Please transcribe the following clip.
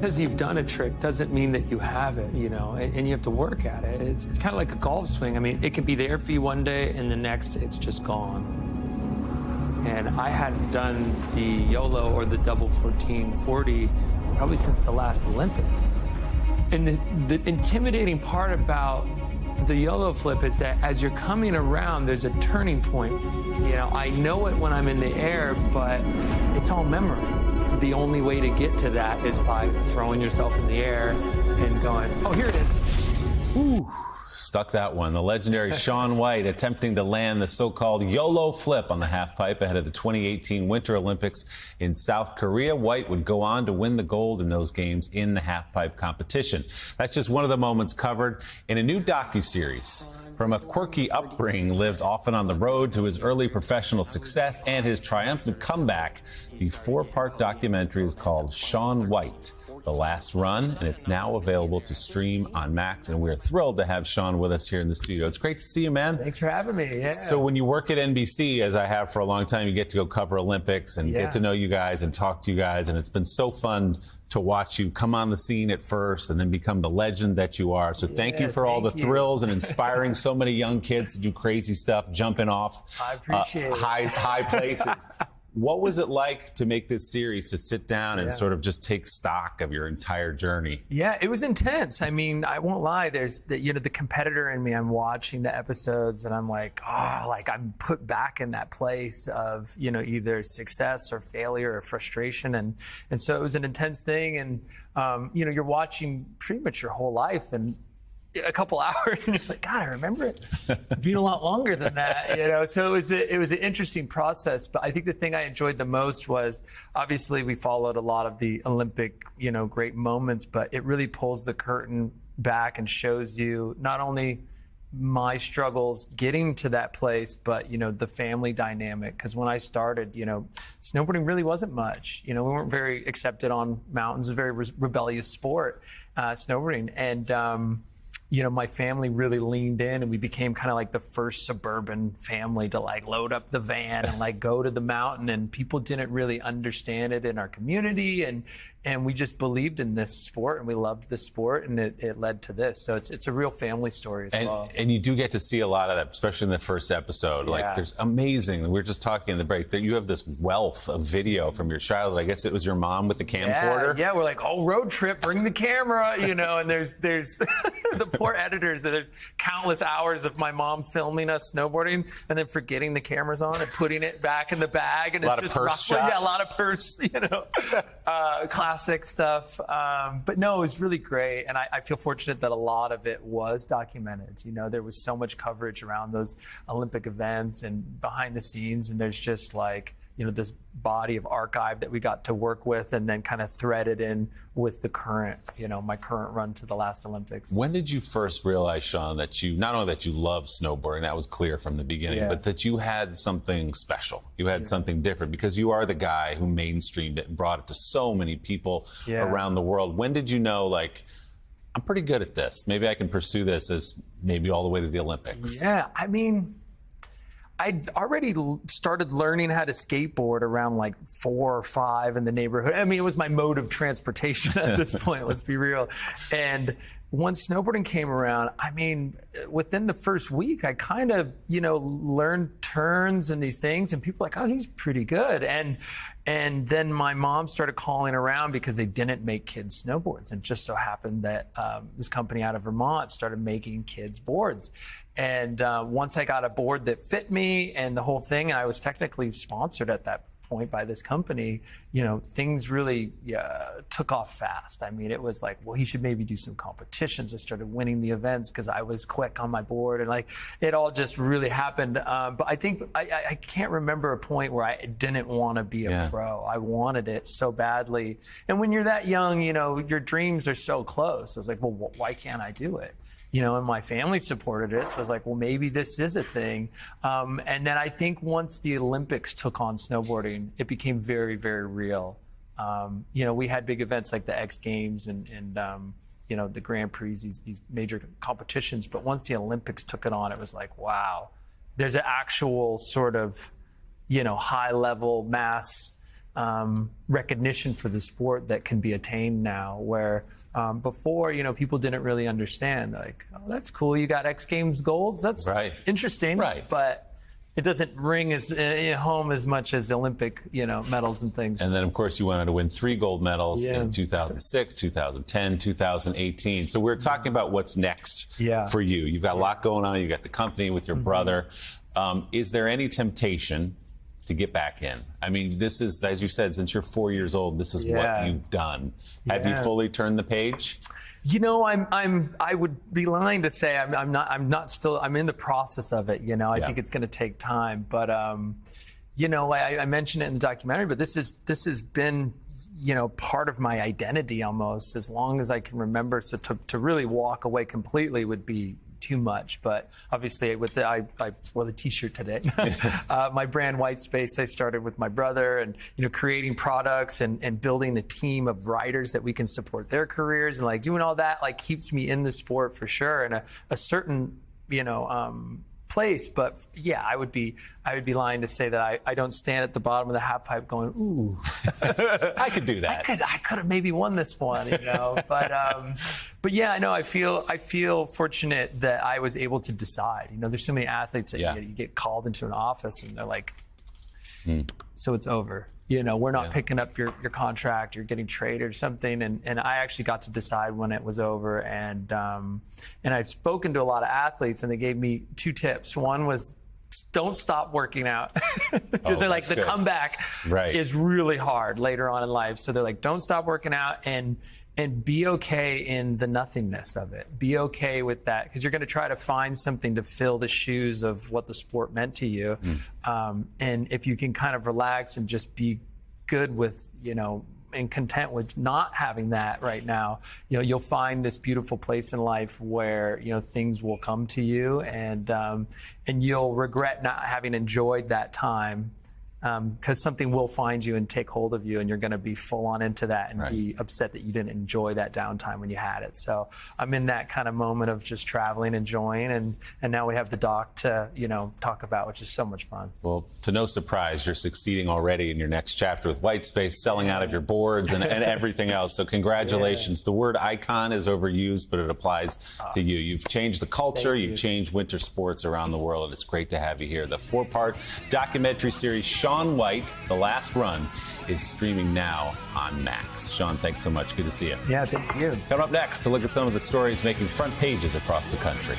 because you've done a trick doesn't mean that you have it, you know, and you have to work at it. It's kind of like a golf swing. I mean, it can be there for you one day and the next it's just gone. And I hadn't done the YOLO or the double 1440 probably since the last Olympics. And the intimidating part about the YOLO flip is that as you're coming around, there's a turning point. You know, I know it when I'm in the air, but it's all memory. The only way to get to that is by throwing yourself in the air and going, oh, here it is. Ooh, stuck that one. The legendary Shaun White attempting to land the so-called YOLO flip on the half pipe ahead of the 2018 Winter Olympics in South Korea. White would go on to win the gold in those games in the half pipe competition. That's just one of the moments covered in a new docuseries. From a quirky upbringing, lived often on the road, to his early professional success and his triumphant comeback, the 4-part documentary is called Shaun White: The Last Run, and it's now available to stream on Max. And we're thrilled to have Shaun with us here in the studio. It's great to see you, man. Thanks for having me. Yeah. So when you work at NBC, as I have for a long time, you get to go cover Olympics and get to know you guys and talk to you guys. And it's been so fun to watch you come on the scene at first and then become the legend that you are. So thank you for all the thrills and inspiring so many young kids to do crazy stuff, jumping off I appreciate high places. What was it like to make this series, to sit down and sort of just take stock of your entire journey? Yeah, it was intense. I mean, I won't lie. There's the, you know, the competitor in me. I'm watching the episodes and I'm like, oh, like I'm put back in that place of, you know, either success or failure or frustration. And so it was an intense thing. And, you know, you're watching pretty much your whole life and a couple hours and you're like, God, I remember it being a lot longer than that, you know? So it was an interesting process, but I think the thing I enjoyed the most was, obviously we followed a lot of the Olympic, you know, great moments, but it really pulls the curtain back and shows you not only my struggles getting to that place, but, you know, the family dynamic. Because when I started, you know, snowboarding really wasn't much. You know, we weren't very accepted on mountains, a very rebellious sport, snowboarding. And, you know, my family really leaned in and we became kind of like the first suburban family to like load up the van and like go to the mountain, and people didn't really understand it in our community. And we just believed in this sport and we loved this sport, and it led to this. So it's a real family story as well. And you do get to see a lot of that, especially in the first episode. Yeah. Like there's amazing, we were just talking in the break, that you have this wealth of video from your childhood. I guess it was your mom with the camcorder. Yeah, we're like, oh, road trip, bring the camera, you know, and there's the poor editors, and there's countless hours of my mom filming us snowboarding and then forgetting the cameras on and putting it back in the bag, and it's just roughly, a lot of purse, you know, classic stuff. But no, it was really great. And I feel fortunate that a lot of it was documented. You know, there was so much coverage around those Olympic events and behind the scenes. And there's just like, you know, this body of archive that we got to work with and then kind of threaded in with the current, you know, my current run to the last Olympics. When did you first realize, Shaun, that you, not only that you love snowboarding, that was clear from the beginning, but that you had something special, you had something different, because you are the guy who mainstreamed it and brought it to so many people around the world. When did you know, like, I'm pretty good at this, maybe I can pursue this as maybe all the way to the Olympics? Yeah, I mean, I'd already started learning how to skateboard around like 4 or 5 in the neighborhood. I mean, it was my mode of transportation at this point, let's be real. And once snowboarding came around, I mean, within the first week, I kind of, you know, learned turns and these things, and people were like, oh, he's pretty good. And then my mom started calling around because they didn't make kids snowboards. And it just so happened that this company out of Vermont started making kids boards. And once I got a board that fit me and the whole thing, and I was technically sponsored at that point by this company, you know, things really took off fast. I mean, it was like, well, he should maybe do some competitions. I started winning the events because I was quick on my board, and like it all just really happened. But I think I can't remember a point where I didn't want to be a pro. I wanted it so badly. And when you're that young, you know, your dreams are so close. I was like, well, why can't I do it? You know, and my family supported it. So I was like, well, maybe this is a thing. And then I think once the Olympics took on snowboarding, it became very, very real. You know, we had big events like the X Games and you know, the Grand Prix, these major competitions. But once the Olympics took it on, it was like, wow, there's an actual sort of, you know, high level mass recognition for the sport that can be attained now, where before, people didn't really understand, like, oh, that's cool, you got X Games golds, that's interesting, but it doesn't ring as home as much as Olympic, medals and things. And then, of course, you went on to win 3 gold medals in 2006, 2010, 2018. So we're talking about what's next for you. You've got a lot going on. You've got the company with your brother. Is there any temptation to get back in? I mean, this is, as you said, since you're 4 years old, this is what you've done. Have you fully turned the page? I would be lying to say I'm not still, I'm in the process of it, I think it's going to take time, but, I mentioned it in the documentary, but this has been, part of my identity almost as long as I can remember. So to really walk away completely would be too much, but obviously I wore the t-shirt today. My brand White Space, I started with my brother, and creating products and building the team of writers that we can support their careers, and like doing all that keeps me in the sport for sure, and a certain place. But yeah, I would be lying to say that I don't stand at the bottom of the half pipe going, ooh, I could do that. I could have maybe won this one, but yeah, I know I feel fortunate that I was able to decide. There's so many athletes that you get called into an office and they're like, so it's over. We're not picking up your contract, you're getting traded or something. And I actually got to decide when it was over. And I've spoken to a lot of athletes, and they gave me 2 tips. One was, don't stop working out. Because they're like, the comeback is really hard later on in life. So they're like, don't stop working out, and be okay in the nothingness of it. Be okay with that, because you're going to try to find something to fill the shoes of what the sport meant to you. And if you can kind of relax and just be good with, and content with not having that right now, you'll find this beautiful place in life where, things will come to you, and you'll regret not having enjoyed that time. Because something will find you and take hold of you, and you're going to be full on into that and be upset that you didn't enjoy that downtime when you had it. So I'm in that kind of moment of just traveling, enjoying, and now we have the doc to talk about, which is so much fun. Well, to no surprise, you're succeeding already in your next chapter with White Space, selling out of your boards and everything else. So congratulations. The word icon is overused, but it applies to you. You've changed the culture. You've changed winter sports around the world, and it's great to have you here. The 4-part documentary series, Shaun White, The Last Run, is streaming now on Max. Shaun, thanks so much. Good to see you. Yeah, thank you. Coming up next, to look at some of the stories making front pages across the country.